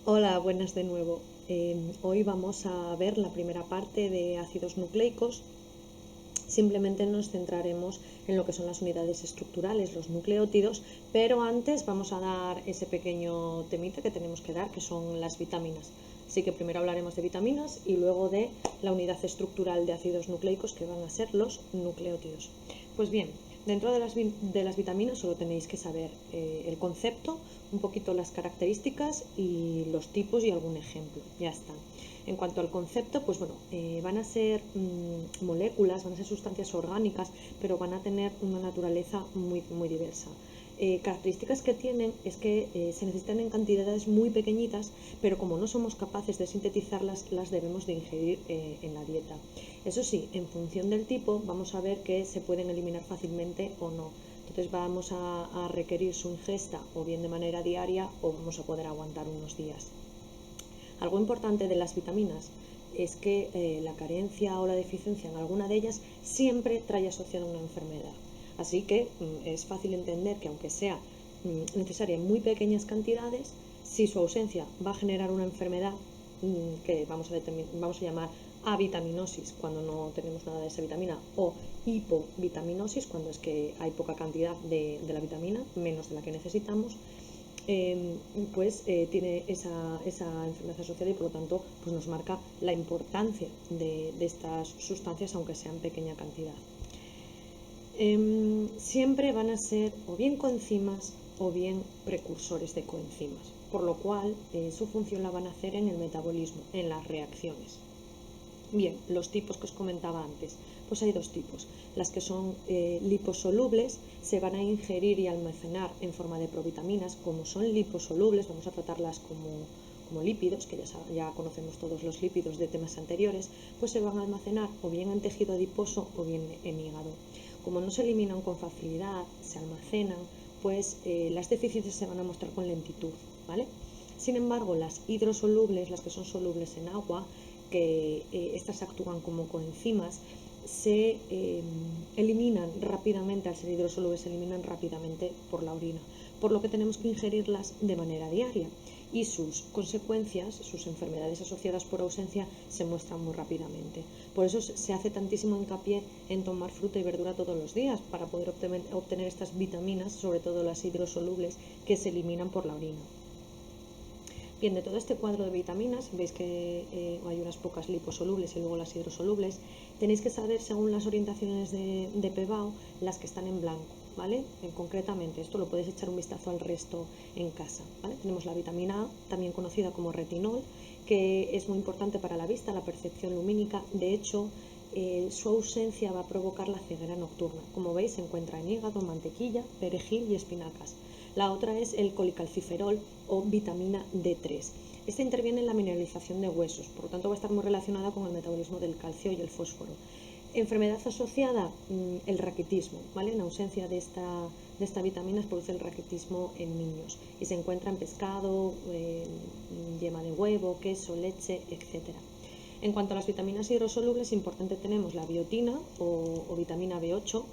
Hola, buenas de nuevo. Hoy vamos a ver la primera parte de ácidos nucleicos. Simplemente nos centraremos en lo que son las unidades estructurales, los nucleótidos, pero antes vamos a dar ese pequeño temita que tenemos que dar, que son las vitaminas. Así que primero hablaremos de vitaminas y luego de la unidad estructural de ácidos nucleicos, que van a ser los nucleótidos. Pues bien, dentro de las vitaminas solo tenéis que saber el concepto, un poquito las características y los tipos y algún ejemplo. Ya está. En cuanto al concepto, pues bueno, van a ser moléculas, van a ser sustancias orgánicas, pero van a tener una naturaleza muy diversa. Características que tienen es que se necesitan en cantidades muy pequeñitas, pero como no somos capaces de sintetizarlas, las debemos de ingerir en la dieta. Eso sí, en función del tipo, vamos a ver que se pueden eliminar fácilmente o no. Entonces vamos a requerir su ingesta o bien de manera diaria o vamos a poder aguantar unos días. Algo importante de las vitaminas es que la carencia o la deficiencia en alguna de ellas siempre trae asociada una enfermedad. Así que es fácil entender que aunque sea necesaria en muy pequeñas cantidades, si su ausencia va a generar una enfermedad que vamos a llamar avitaminosis cuando no tenemos nada de esa vitamina, o hipovitaminosis cuando es que hay poca cantidad de la vitamina, menos de la que necesitamos, tiene esa enfermedad asociada y por lo tanto pues nos marca la importancia de estas sustancias aunque sea en pequeña cantidad. Siempre van a ser o bien coenzimas o bien precursores de coenzimas, por lo cual su función la van a hacer en el metabolismo, en las reacciones. Bien, los tipos que os comentaba antes, pues hay dos tipos. Las que son liposolubles se van a ingerir y almacenar en forma de provitaminas. Como son liposolubles, vamos a tratarlas como lípidos, que ya conocemos todos los lípidos de temas anteriores, pues se van a almacenar o bien en tejido adiposo o bien en hígado. Como no se eliminan con facilidad, se almacenan, pues las deficiencias se van a mostrar con lentitud, ¿vale? Sin embargo, las hidrosolubles, las que son solubles en agua, que estas actúan como coenzimas, se eliminan rápidamente, al ser hidrosolubles se eliminan rápidamente por la orina, por lo que tenemos que ingerirlas de manera diaria y sus consecuencias, sus enfermedades asociadas por ausencia se muestran muy rápidamente. Por eso se hace tantísimo hincapié en tomar fruta y verdura todos los días para poder obtener estas vitaminas, sobre todo las hidrosolubles, que se eliminan por la orina. Bien, de todo este cuadro de vitaminas, veis que hay unas pocas liposolubles y luego las hidrosolubles. Tenéis que saber, según las orientaciones de PEBAU, las que están en blanco, ¿vale? Concretamente, esto lo podéis echar un vistazo al resto en casa, ¿vale? Tenemos la vitamina A, también conocida como retinol, que es muy importante para la vista, la percepción lumínica. De hecho, su ausencia va a provocar la ceguera nocturna. Como veis, se encuentra en hígado, mantequilla, perejil y espinacas. La otra es el colicalciferol o vitamina D3. Esta interviene en la mineralización de huesos, por lo tanto va a estar muy relacionada con el metabolismo del calcio y el fósforo. Enfermedad asociada, el raquitismo, ¿vale? En ausencia de esta vitamina se produce el raquitismo en niños y se encuentra en pescado, yema de huevo, queso, leche, etc. En cuanto a las vitaminas hidrosolubles, importante tenemos la biotina o vitamina B8.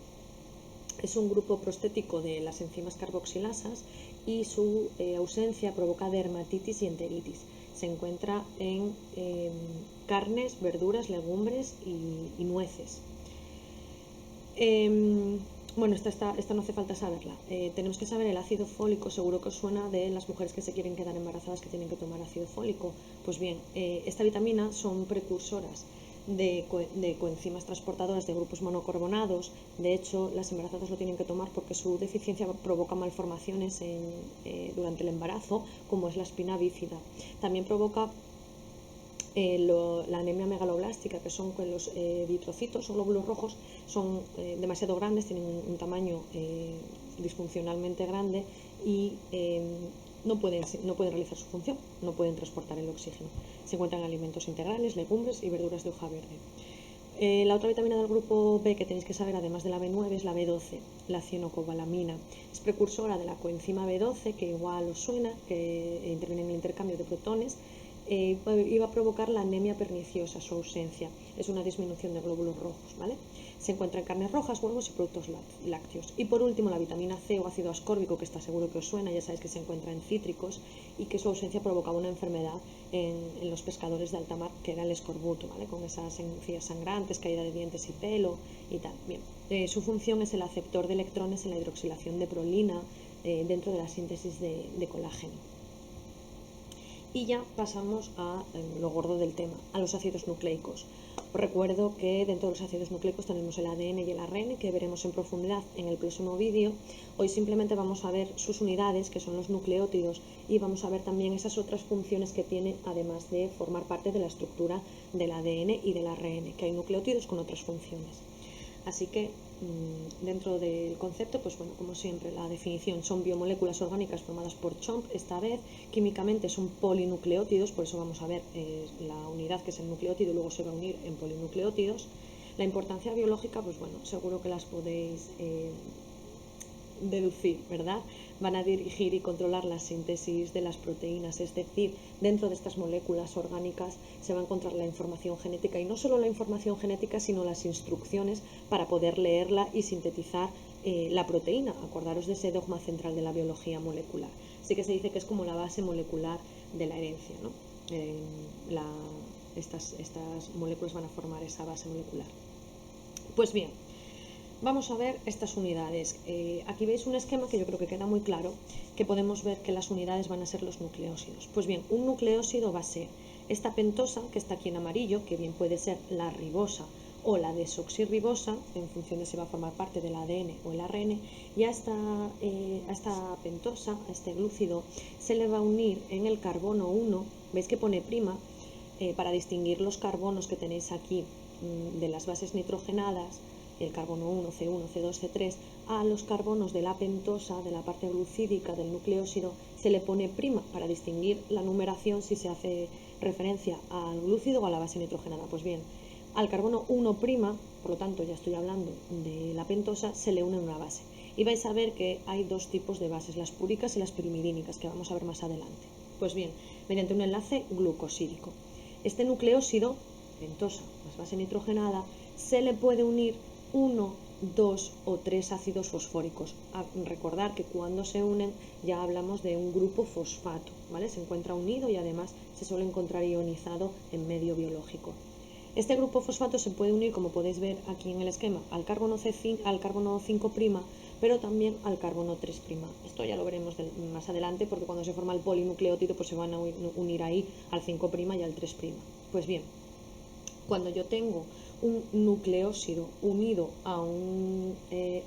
Es un grupo prostético de las enzimas carboxilasas y su ausencia provoca dermatitis y enteritis. Se encuentra en carnes, verduras, legumbres y nueces. Bueno, esta no hace falta saberla. Tenemos que saber el ácido fólico, seguro que os suena de las mujeres que se quieren quedar embarazadas que tienen que tomar ácido fólico. Pues bien, esta vitamina son precursoras de coenzimas transportadoras de grupos monocarbonados. De hecho, las embarazadas lo tienen que tomar porque su deficiencia provoca malformaciones durante el embarazo, como es la espina bífida. También provoca la anemia megaloblástica, que son que los eritrocitos o glóbulos rojos son demasiado grandes, tienen un tamaño disfuncionalmente grande y no pueden realizar su función, no pueden transportar el oxígeno. Se encuentran en alimentos integrales, legumbres y verduras de hoja verde. La otra vitamina del grupo B que tenéis que saber, además de la B9, es la B12, la cianocobalamina. Es precursora de la coenzima B12, que igual os suena, que interviene en el intercambio de protones iba a provocar la anemia perniciosa, su ausencia. Es una disminución de glóbulos rojos, ¿vale? Se encuentra en carnes rojas, huevos y productos lácteos. Y por último, la vitamina C o ácido ascórbico, que está seguro que os suena, ya sabéis que se encuentra en cítricos y que su ausencia provocaba una enfermedad en los pescadores de alta mar, que era el escorbuto, ¿vale? Con esas encías sangrantes, caída de dientes y pelo y tal. Bien, su función es el aceptor de electrones en la hidroxilación de prolina dentro de la síntesis de colágeno. Y ya pasamos a lo gordo del tema, a los ácidos nucleicos. Os recuerdo que dentro de los ácidos nucleicos tenemos el ADN y el ARN, que veremos en profundidad en el próximo vídeo. Hoy simplemente vamos a ver sus unidades, que son los nucleótidos, y vamos a ver también esas otras funciones que tienen, además de formar parte de la estructura del ADN y del ARN, que hay nucleótidos con otras funciones. Así que dentro del concepto, pues bueno, como siempre, la definición son biomoléculas orgánicas formadas por CHOMP, esta vez químicamente son polinucleótidos, por eso vamos a ver la unidad que es el nucleótido y luego se va a unir en polinucleótidos. La importancia biológica, pues bueno, seguro que las podéis deducir, ¿verdad? Van a dirigir y controlar la síntesis de las proteínas, es decir, dentro de estas moléculas orgánicas se va a encontrar la información genética, y no solo la información genética, sino las instrucciones para poder leerla y sintetizar la proteína. Acordaros de ese dogma central de la biología molecular. Así que se dice que es como la base molecular de la herencia, ¿no? Estas moléculas van a formar esa base molecular. Pues bien, vamos a ver estas unidades. Aquí veis un esquema que yo creo que queda muy claro, que podemos ver que las unidades van a ser los nucleósidos. Pues bien, un nucleósido va a ser esta pentosa, que está aquí en amarillo, que bien puede ser la ribosa o la desoxirribosa, en función de si va a formar parte del ADN o el ARN, y a esta pentosa, a este glúcido, se le va a unir en el carbono 1, veis que pone prima, para distinguir los carbonos que tenéis aquí de las bases nitrogenadas, el carbono 1, C1, C2, C3, a los carbonos de la pentosa, de la parte glucídica del nucleósido, se le pone prima para distinguir la numeración si se hace referencia al glúcido o a la base nitrogenada. Pues bien, al carbono 1', por lo tanto ya estoy hablando de la pentosa, se le une una base. Y vais a ver que hay dos tipos de bases, las púricas y las pirimidínicas, que vamos a ver más adelante. Pues bien, mediante un enlace glucosídico. Este nucleósido, pentosa más base nitrogenada, se le puede unir 1, 2 o 3 ácidos fosfóricos. Recordar que cuando se unen ya hablamos de un grupo fosfato, ¿vale? Se encuentra unido y además se suele encontrar ionizado en medio biológico. Este grupo fosfato se puede unir, como podéis ver aquí en el esquema, al carbono 5', pero también al carbono 3'. Esto ya lo veremos más adelante, porque cuando se forma el polinucleótido pues se van a unir ahí al 5' y al 3'. Pues bien, cuando yo tengo un nucleósido unido a un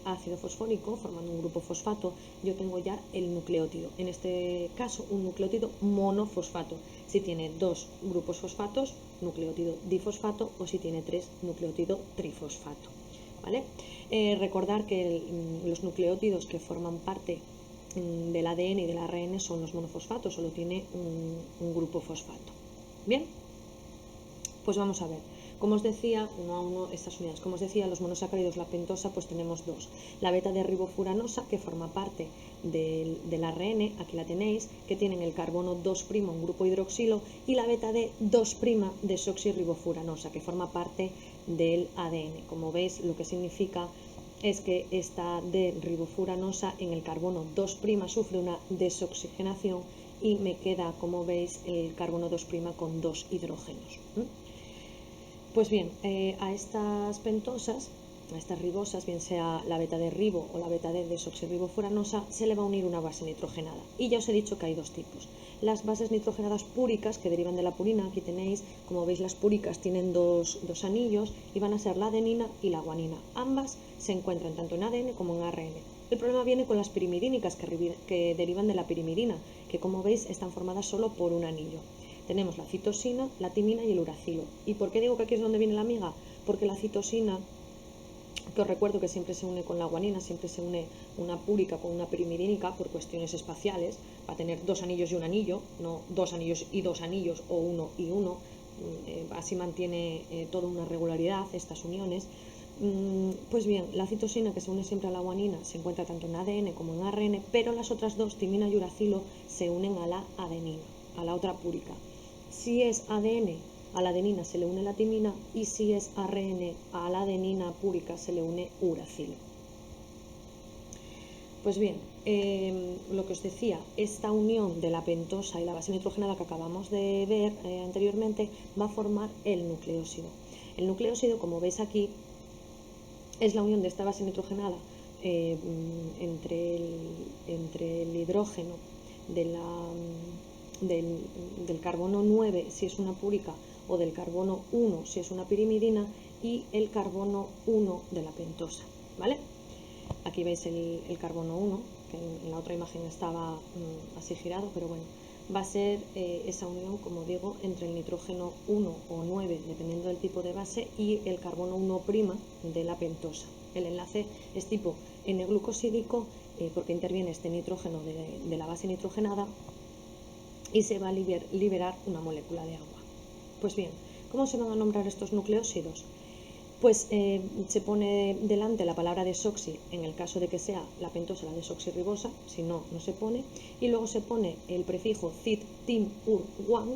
ácido fosfórico, formando un grupo fosfato, yo tengo ya el nucleótido. En este caso, un nucleótido monofosfato. Si tiene 2 grupos fosfatos, nucleótido difosfato, o si tiene 3, nucleótido trifosfato. ¿Vale? Recordar que los nucleótidos que forman parte del ADN y del ARN son los monofosfatos, solo tiene un grupo fosfato. Bien, pues vamos a ver. Como os decía, uno a uno estas unidades. Como os decía, los monosacáridos, la pentosa, pues tenemos dos. La beta de ribofuranosa, que forma parte del ARN, aquí la tenéis, que tienen el carbono 2', un grupo hidroxilo, y la beta de 2' desoxirribofuranosa, que forma parte del ADN. Como veis, lo que significa es que esta de ribofuranosa en el carbono 2' sufre una desoxigenación y me queda, como veis, el carbono 2' con 2 hidrógenos. Pues bien, a estas pentosas, a estas ribosas, bien sea la beta de ribo o la beta de desoxirribofuranosa, se le va a unir una base nitrogenada. Y ya os he dicho que hay dos tipos. Las bases nitrogenadas púricas, que derivan de la purina, aquí tenéis, como veis, las púricas tienen dos anillos y van a ser la adenina y la guanina. Ambas se encuentran tanto en ADN como en ARN. El problema viene con las pirimidínicas, que derivan de la pirimidina, que como veis están formadas solo por un anillo. Tenemos la citosina, la timina y el uracilo. ¿Y por qué digo que aquí es donde viene la amiga? Porque la citosina, que os recuerdo que siempre se une con la guanina, siempre se une una púrica con una pirimidínica por cuestiones espaciales, va a tener dos anillos y un anillo, no dos anillos y dos anillos o uno y uno, así mantiene toda una regularidad estas uniones. Pues bien, la citosina, que se une siempre a la guanina, se encuentra tanto en ADN como en ARN, pero las otras dos, timina y uracilo, se unen a la adenina, a la otra púrica. Si es ADN, a la adenina se le une la timina, y si es ARN, a la adenina púrica se le une uracilo. Pues bien, lo que os decía, esta unión de la pentosa y la base nitrogenada que acabamos de ver anteriormente va a formar el nucleósido. El nucleósido, como veis aquí, es la unión de esta base nitrogenada entre el hidrógeno del carbono 9 si es una púrica o del carbono 1 si es una pirimidina y el carbono 1 de la pentosa, ¿vale? Aquí veis el carbono 1, que en la otra imagen estaba así girado, pero bueno, va a ser esa unión, como digo, entre el nitrógeno 1 o 9, dependiendo del tipo de base, y el carbono 1' de la pentosa. El enlace es tipo N-glucosídico porque interviene este nitrógeno de la base nitrogenada y se va a liberar una molécula de agua. Pues bien, ¿cómo se van a nombrar estos nucleósidos? Pues se pone delante la palabra desoxi en el caso de que sea la pentosa la desoxirribosa, si no, no se pone, y luego se pone el prefijo cit, tim, ur, guan,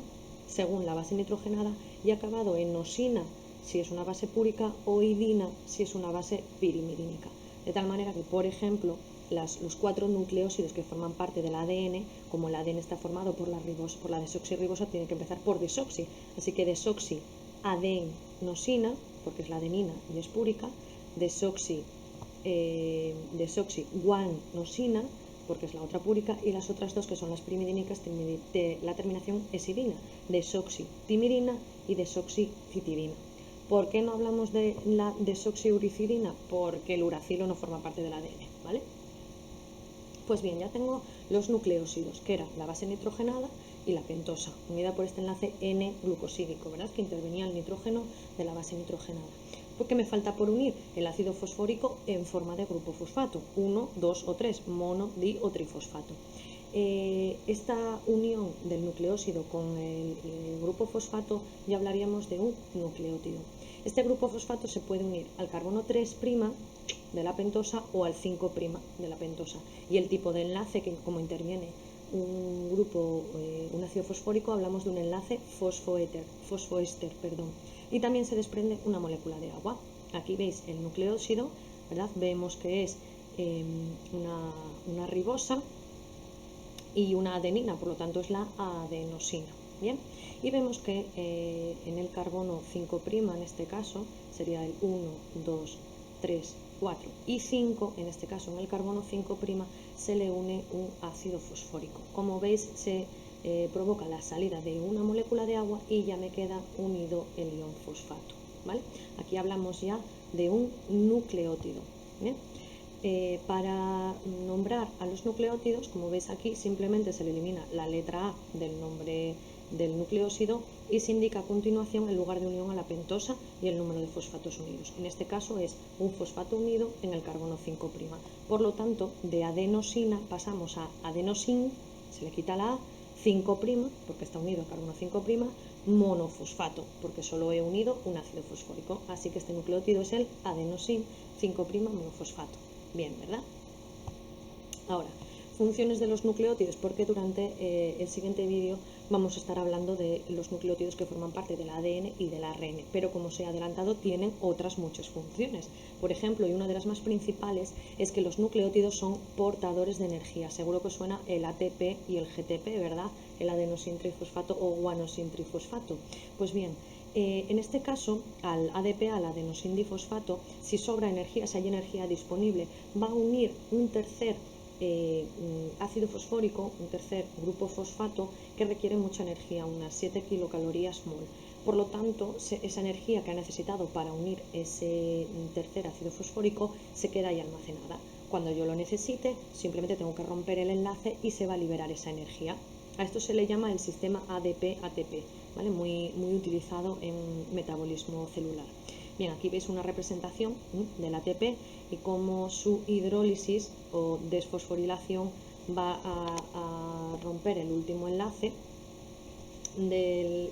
según la base nitrogenada, y acabado en nosina si es una base púrica o idina si es una base pirimidínica. De tal manera que, por ejemplo, los 4 nucleósidos que forman parte del ADN, como el ADN está formado por la desoxirribosa, tiene que empezar por desoxi. Así que desoxi, adenosina, porque es la adenina y es púrica, desoxi guanosina, porque es la otra púrica, y las otras dos que son las pirimidínicas, la terminación es idina, desoxitimidina y desoxicitidina. ¿Por qué no hablamos de la desoxiuricidina? Porque el uracilo no forma parte del ADN, ¿vale? Pues bien, ya tengo los nucleósidos, que era la base nitrogenada y la pentosa, unida por este enlace N-glucosídico, ¿verdad? Que intervenía el nitrógeno de la base nitrogenada. ¿Por qué me falta por unir? El ácido fosfórico en forma de grupo fosfato, 1, 2 o 3, mono, di o trifosfato. Esta unión del nucleósido con el grupo fosfato ya hablaríamos de un nucleótido. Este grupo fosfato se puede unir al carbono 3' de la pentosa o al 5' de la pentosa, y el tipo de enlace, que como interviene un ácido fosfórico, hablamos de un enlace fosfoéster, y también se desprende una molécula de agua. Aquí veis el nucleósido, ¿verdad? Vemos que es una ribosa y una adenina, por lo tanto es la adenosina. Bien, y vemos que en el carbono 5' en este caso sería el 1, 2, 3, 4 y 5, en este caso en el carbono 5' se le une un ácido fosfórico. Como veis, se provoca la salida de una molécula de agua y ya me queda unido el ion fosfato, ¿vale? Aquí hablamos ya de un nucleótido. ¿Bien? Para nombrar a los nucleótidos, como veis aquí, simplemente se le elimina la letra A del nombre del nucleósido y se indica a continuación el lugar de unión a la pentosa y el número de fosfatos unidos. En este caso es un fosfato unido en el carbono 5'. Por lo tanto, de adenosina pasamos a adenosin, se le quita la A, 5', porque está unido al carbono 5', monofosfato, porque solo he unido un ácido fosfórico. Así que este nucleótido es el adenosin 5' monofosfato. Bien, ¿verdad? Ahora, funciones de los nucleótidos, porque durante el siguiente vídeo vamos a estar hablando de los nucleótidos que forman parte del ADN y del ARN, pero como se ha adelantado, tienen otras muchas funciones. Por ejemplo, y una de las más principales es que los nucleótidos son portadores de energía. Seguro que os suena el ATP y el GTP, ¿verdad? El adenosin trifosfato o guanosin trifosfato. Pues bien, en este caso, al ADP, al adenosin difosfato, si sobra energía, si hay energía disponible, va a unir un tercer ácido fosfórico, un tercer grupo fosfato que requiere mucha energía, unas 7 kilocalorías mol. Por lo tanto, esa energía que ha necesitado para unir ese tercer ácido fosfórico se queda ahí almacenada. Cuando yo lo necesite, simplemente tengo que romper el enlace y se va a liberar esa energía. A esto se le llama el sistema ADP-ATP, ¿vale? Muy utilizado en metabolismo celular. Bien, aquí veis una representación del ATP y cómo su hidrólisis o desfosforilación va a romper el último enlace del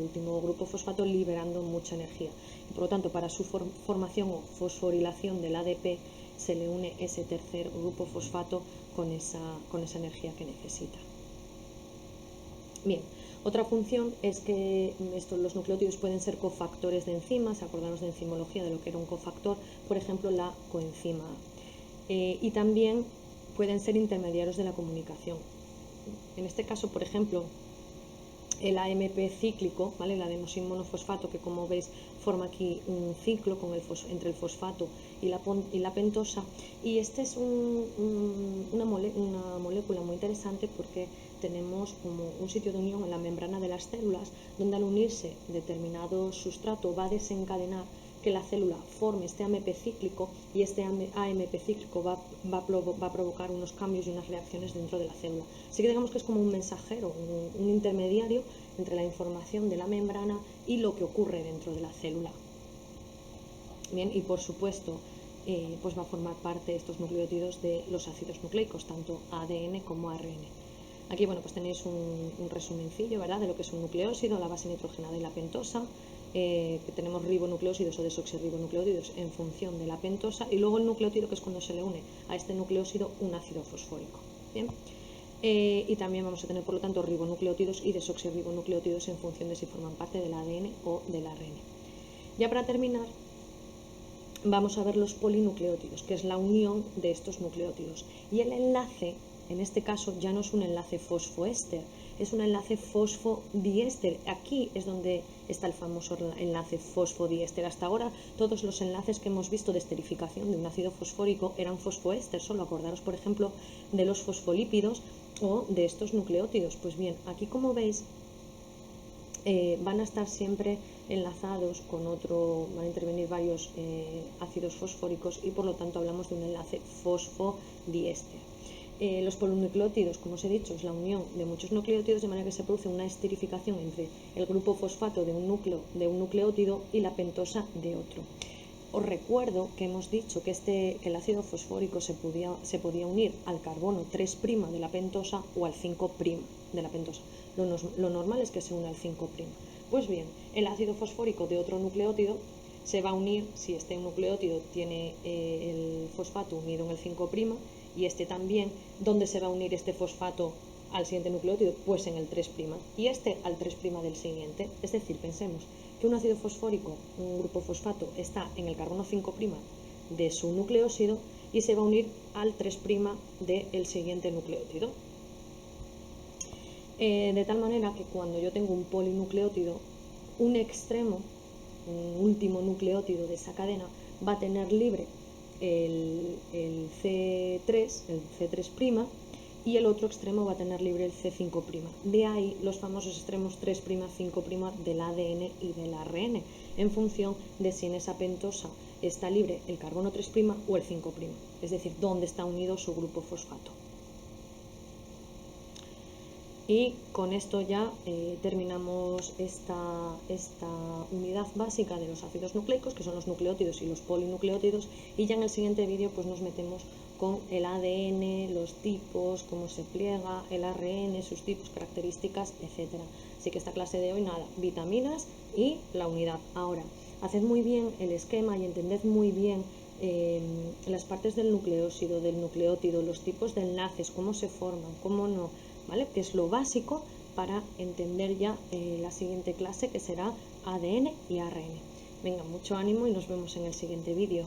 último grupo fosfato, liberando mucha energía. Y por lo tanto, para su formación o fosforilación del ADP se le une ese tercer grupo fosfato con esa energía que necesita. Bien, Otra función es que los nucleótidos pueden ser cofactores de enzimas, acordaros de enzimología de lo que era un cofactor, por ejemplo la coenzima A. Y también pueden ser intermediarios de la comunicación. En este caso, por ejemplo, el AMP cíclico, ¿vale? El adenosin monofosfato, que como veis forma aquí un ciclo entre el fosfato y la pentosa. Y este es una molécula muy interesante porque tenemos como un sitio de unión en la membrana de las células, donde al unirse determinado sustrato va a desencadenar que la célula forme este AMP cíclico, y este AMP cíclico va a provocar unos cambios y unas reacciones dentro de la célula. Así que digamos que es como un mensajero, un intermediario entre la información de la membrana y lo que ocurre dentro de la célula. Bien, y por supuesto pues va a formar parte de estos nucleótidos de los ácidos nucleicos, tanto ADN como ARN. Aquí bueno, pues tenéis un resumencillo, ¿verdad?, de lo que es un nucleósido, la base nitrogenada y la pentosa. Que tenemos ribonucleósidos o desoxirribonucleótidos en función de la pentosa, y luego el nucleótido, que es cuando se le une a este nucleósido un ácido fosfórico. Bien. Y también vamos a tener, por lo tanto, ribonucleótidos y desoxirribonucleótidos en función de si forman parte del ADN o del ARN. Ya para terminar, vamos a ver los polinucleótidos, que es la unión de estos nucleótidos. Y el enlace, en este caso, ya no es un enlace fosfoéster, es un enlace fosfodiéster. Aquí es donde está el famoso enlace fosfodiéster. Hasta ahora todos los enlaces que hemos visto de esterificación de un ácido fosfórico eran fosfoéster. Solo acordaros, por ejemplo, de los fosfolípidos o de estos nucleótidos. Pues bien, aquí como veis van a estar siempre enlazados con otro, van a intervenir varios ácidos fosfóricos, y por lo tanto hablamos de un enlace fosfodiéster. Los polinucleótidos, como os he dicho, es la unión de muchos nucleótidos, de manera que se produce una esterificación entre el grupo fosfato de un nucleótido y la pentosa de otro. Os recuerdo que hemos dicho que el ácido fosfórico se podía unir al carbono 3' de la pentosa o al 5' de la pentosa. Lo normal es que se una al 5'. Pues bien, el ácido fosfórico de otro nucleótido se va a unir, si este nucleótido tiene el fosfato unido en el 5', y este también, ¿dónde se va a unir este fosfato al siguiente nucleótido? Pues en el 3', y este al 3' del siguiente. Es decir, pensemos que un ácido fosfórico, un grupo fosfato, está en el carbono 5' de su nucleósido y se va a unir al 3' del siguiente nucleótido. De tal manera que cuando yo tengo un polinucleótido, un extremo, un último nucleótido de esa cadena, va a tener libre el C3', y el otro extremo va a tener libre el C5'. De ahí los famosos extremos 3', 5' del ADN y del ARN, en función de si en esa pentosa está libre el carbono 3' o el 5', es decir, dónde está unido su grupo fosfato. Y con esto ya terminamos esta unidad básica de los ácidos nucleicos, que son los nucleótidos y los polinucleótidos, y ya en el siguiente vídeo pues nos metemos con el ADN, los tipos, cómo se pliega, el ARN, sus tipos, características, etc. Así que esta clase de hoy, nada, vitaminas y la unidad. Ahora, haced muy bien el esquema y entended muy bien las partes del nucleósido, del nucleótido, los tipos de enlaces, cómo se forman, cómo no, ¿vale? Que es lo básico para entender ya la siguiente clase, que será ADN y ARN. Venga, mucho ánimo y nos vemos en el siguiente vídeo.